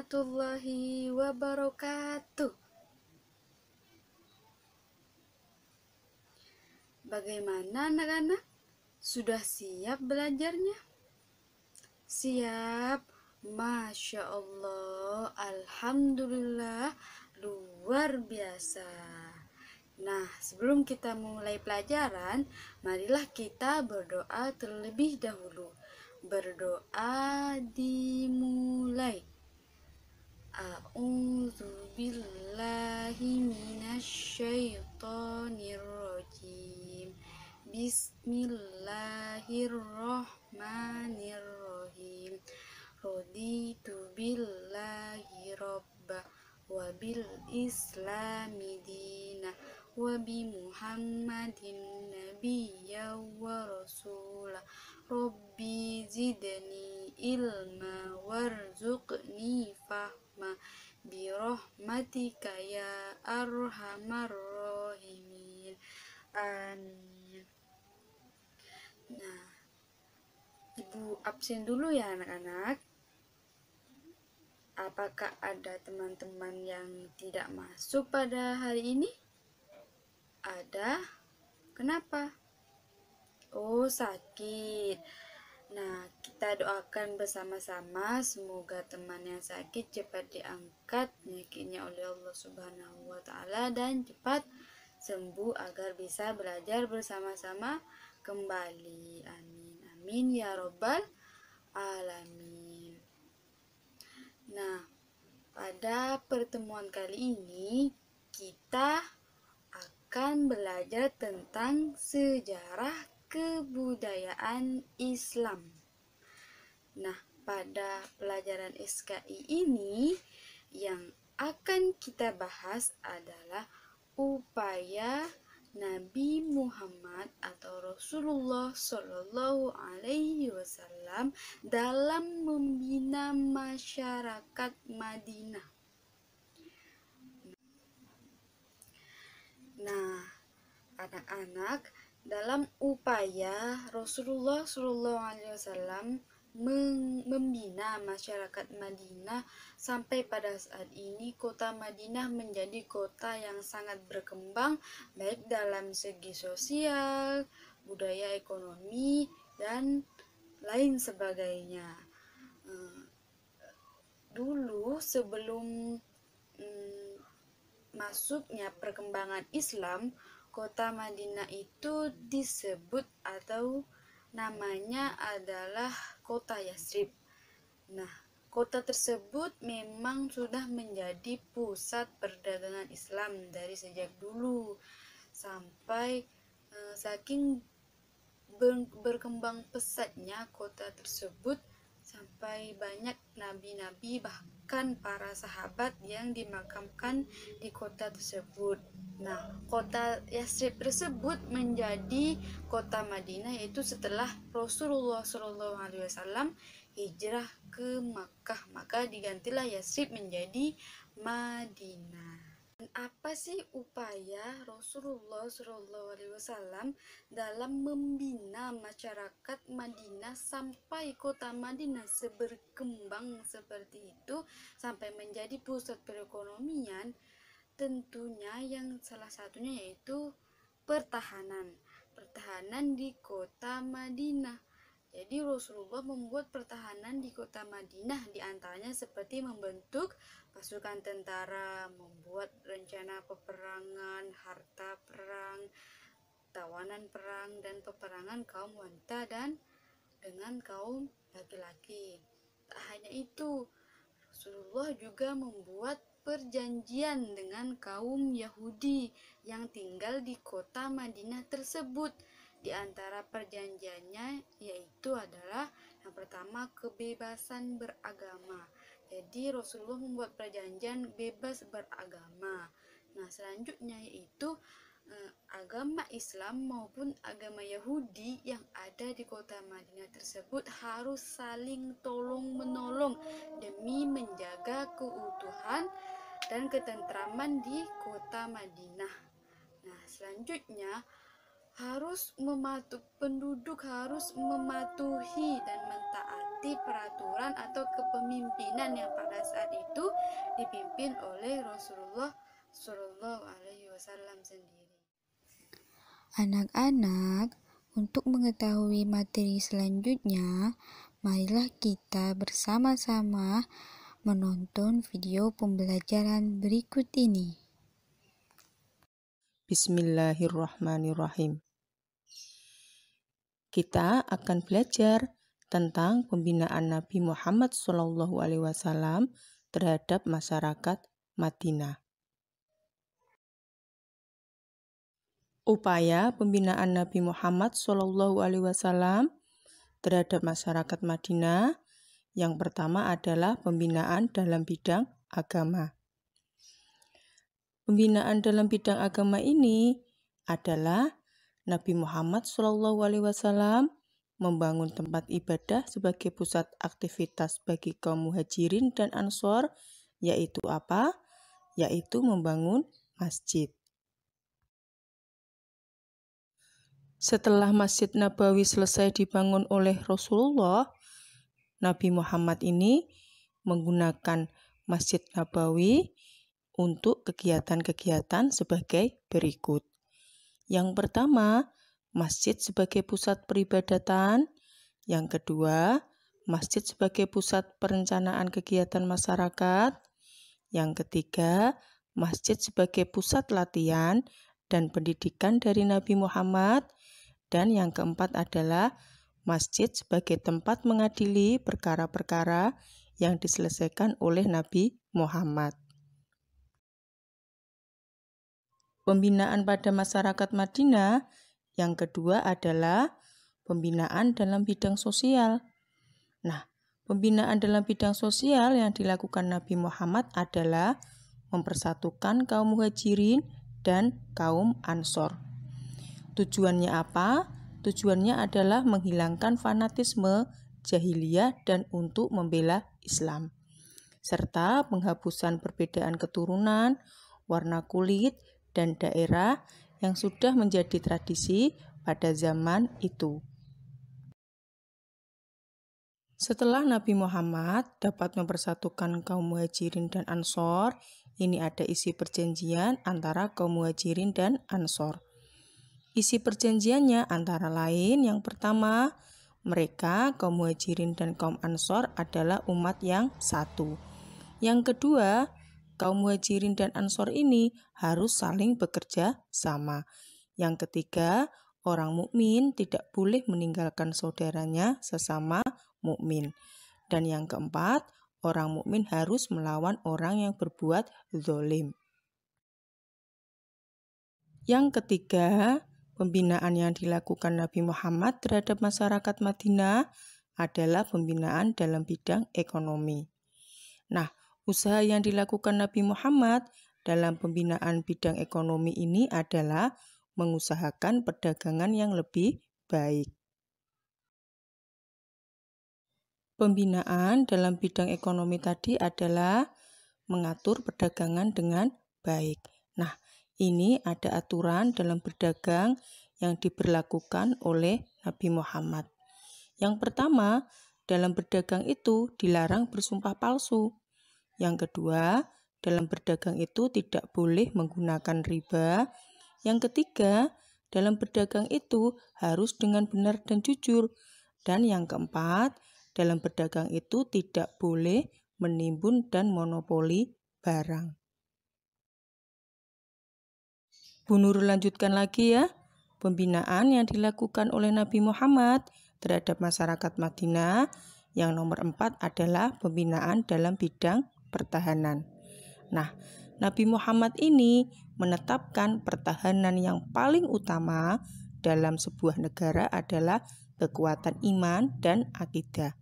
warahmatullahi wabarakatuh. Bagaimana anak-anak? Sudah siap belajarnya? Siap? Masya Allah, Alhamdulillah, luar biasa. Nah, sebelum kita mulai pelajaran, marilah kita berdoa terlebih dahulu. Berdoa dimulai. A'udzu billahi minasyaitonir rajim. Bismillahirrahmanirrahim. Raditu billahi robba wa bil islami dina wa bi muhammadin nabiyya wa rasula. Rabbi zidni ilma warzuqni fahma birahmatika ya arhamar rahimin. Amin. Nah, Ibu absen dulu ya anak-anak. Apakah ada teman-teman yang tidak masuk pada hari ini? Ada? Kenapa? Oh, sakit. Nah, kita doakan bersama-sama semoga teman yang sakit cepat diangkat penyakitnya oleh Allah Subhanahu wa taala dan cepat sembuh agar bisa belajar bersama-sama kembali. Amin. Amin ya robbal alamin. Nah, pada pertemuan kali ini kita akan belajar tentang sejarah kebudayaan Islam. Nah, pada pelajaran SKI ini yang akan kita bahas adalah upaya Nabi Muhammad atau Rasulullah Shallallahu Alaihi Wasallam dalam membina masyarakat Madinah. Nah, anak-anak, dalam upaya Rasulullah Shallallahu Alaihi Wasallam membina masyarakat Madinah, sampai pada saat ini kota Madinah menjadi kota yang sangat berkembang baik dalam segi sosial, budaya, ekonomi, dan lain sebagainya. Dulu sebelum masuknya perkembangan Islam, kota Madinah itu disebut atau namanya adalah kota Yatsrib. Nah, kota tersebut memang sudah menjadi pusat perdagangan Islam dari sejak dulu sampai saking berkembang pesatnya kota tersebut sampai banyak nabi-nabi bahkan para sahabat yang dimakamkan di kota tersebut. Nah, kota Yatsrib tersebut menjadi kota Madinah yaitu setelah Rasulullah SAW hijrah ke Makkah, maka digantilah Yatsrib menjadi Madinah. Dan apa sih upaya Rasulullah SAW dalam membina masyarakat Madinah sampai kota Madinah berkembang seperti itu sampai menjadi pusat perekonomian? Tentunya yang salah satunya yaitu pertahanan di kota Madinah. Jadi Rasulullah membuat pertahanan di kota Madinah, diantaranya seperti membentuk pasukan tentara, membuat rencana peperangan, harta perang, tawanan perang, dan peperangan kaum wanita dan dengan kaum laki-laki. Tak hanya itu, Rasulullah juga membuat perjanjian dengan kaum Yahudi yang tinggal di kota Madinah tersebut. Di antara perjanjiannya yaitu adalah yang pertama kebebasan beragama. Jadi Rasulullah membuat perjanjian bebas beragama. Nah, selanjutnya yaitu agama Islam maupun agama Yahudi yang ada di kota Madinah tersebut harus saling tolong-menolong demi menjaga keutuhan dan ketentraman di kota Madinah. Nah, selanjutnya penduduk harus mematuhi dan mentaati mentaati peraturan atau kepemimpinan yang pada saat itu dipimpin oleh Rasulullah Shallallahu Alaihi Wasallam sendiri. Anak-anak, untuk mengetahui materi selanjutnya, marilah kita bersama-sama menonton video pembelajaran berikut ini. Bismillahirrahmanirrahim. Kita akan belajar tentang pembinaan Nabi Muhammad SAW terhadap masyarakat Madinah. Upaya pembinaan Nabi Muhammad SAW terhadap masyarakat Madinah yang pertama adalah pembinaan dalam bidang agama. Pembinaan dalam bidang agama ini adalah Nabi Muhammad SAW membangun tempat ibadah sebagai pusat aktivitas bagi kaum muhajirin dan ansor, yaitu apa? Yaitu membangun masjid. Setelah Masjid Nabawi selesai dibangun oleh Rasulullah, Nabi Muhammad ini menggunakan Masjid Nabawi untuk kegiatan-kegiatan sebagai berikut. Yang pertama, masjid sebagai pusat peribadatan. Yang kedua, masjid sebagai pusat perencanaan kegiatan masyarakat. Yang ketiga, masjid sebagai pusat latihan dan pendidikan dari Nabi Muhammad. Dan yang keempat adalah masjid sebagai tempat mengadili perkara-perkara yang diselesaikan oleh Nabi Muhammad. Pembinaan pada masyarakat Madinah yang kedua adalah pembinaan dalam bidang sosial. Nah, pembinaan dalam bidang sosial yang dilakukan Nabi Muhammad adalah mempersatukan kaum muhajirin dan kaum ansor. Tujuannya apa? Tujuannya adalah menghilangkan fanatisme jahiliyah dan untuk membela Islam, serta penghapusan perbedaan keturunan, warna kulit, dan daerah yang sudah menjadi tradisi pada zaman itu. Setelah Nabi Muhammad dapat mempersatukan kaum muhajirin dan ansor, ini ada isi perjanjian antara kaum muhajirin dan ansor. Isi perjanjiannya antara lain yang pertama, mereka kaum muhajirin dan kaum ansor adalah umat yang satu. Yang kedua, kaum muhajirin dan ansor ini harus saling bekerja sama. Yang ketiga, orang mukmin tidak boleh meninggalkan saudaranya sesama mukmin. Dan yang keempat, orang mukmin harus melawan orang yang berbuat zalim. Yang ketiga, pembinaan yang dilakukan Nabi Muhammad terhadap masyarakat Madinah adalah pembinaan dalam bidang ekonomi. Nah, usaha yang dilakukan Nabi Muhammad dalam pembinaan bidang ekonomi ini adalah mengusahakan perdagangan yang lebih baik. Pembinaan dalam bidang ekonomi tadi adalah mengatur perdagangan dengan baik. Nah, ini ada aturan dalam berdagang yang diberlakukan oleh Nabi Muhammad. Yang pertama, dalam berdagang itu dilarang bersumpah palsu. Yang kedua, dalam berdagang itu tidak boleh menggunakan riba. Yang ketiga, dalam berdagang itu harus dengan benar dan jujur. Dan yang keempat, dalam berdagang itu tidak boleh menimbun dan monopoli barang. Bu Nurul lanjutkan lagi ya. Pembinaan yang dilakukan oleh Nabi Muhammad terhadap masyarakat Madinah yang nomor 4 adalah pembinaan dalam bidang pertahanan. Nah, Nabi Muhammad ini menetapkan pertahanan yang paling utama dalam sebuah negara adalah kekuatan iman dan akidah.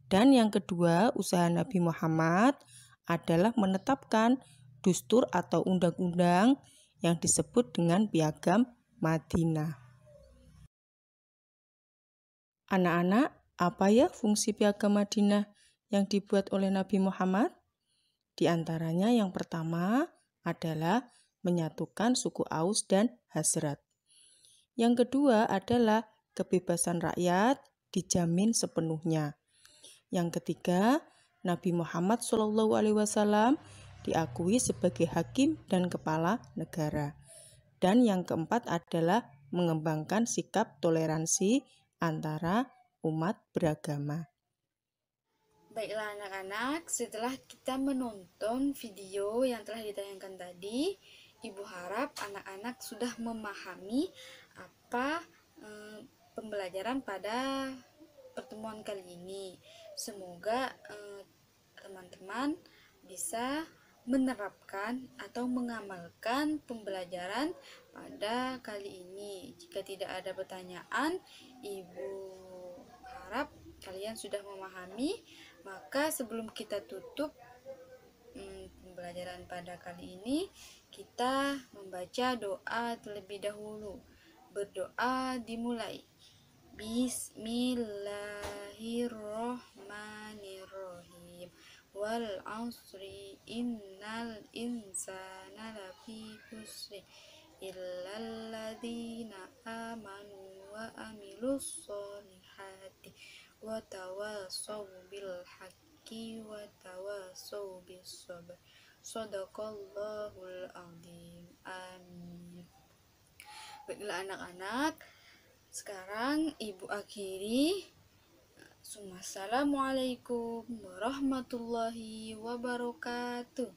Dan yang kedua, usaha Nabi Muhammad adalah menetapkan dustur atau undang-undang yang disebut dengan Piagam Madinah. Anak-anak, apa ya fungsi Piagam Madinah yang dibuat oleh Nabi Muhammad? Di antaranya yang pertama adalah menyatukan suku Aus dan Hazrat. Yang kedua adalah kebebasan rakyat dijamin sepenuhnya. Yang ketiga, Nabi Muhammad SAW diakui sebagai hakim dan kepala negara. Dan yang keempat adalah mengembangkan sikap toleransi antara umat beragama. Baiklah anak-anak, setelah kita menonton video yang telah ditayangkan tadi, Ibu harap anak-anak sudah memahami apa pembelajaran pada pertemuan kali ini. Semoga teman-teman bisa menerapkan atau mengamalkan pembelajaran pada kali ini. Jika tidak ada pertanyaan, Ibu harap kalian sudah memahami. Maka sebelum kita tutup pembelajaran pada kali ini, kita membaca doa terlebih dahulu. Berdoa dimulai. Bismillahirrohmanirrohim. Wal asri innal insana lafi khusri illal ladzina amanu wa amilus solihati wa tawasaw bil haqqi wa tawasaw bis sabr. Shadaqallahul azim. Amin. Baiklah anak-anak, sekarang Ibu akhiri. Assalamualaikum warahmatullahi wabarakatuh.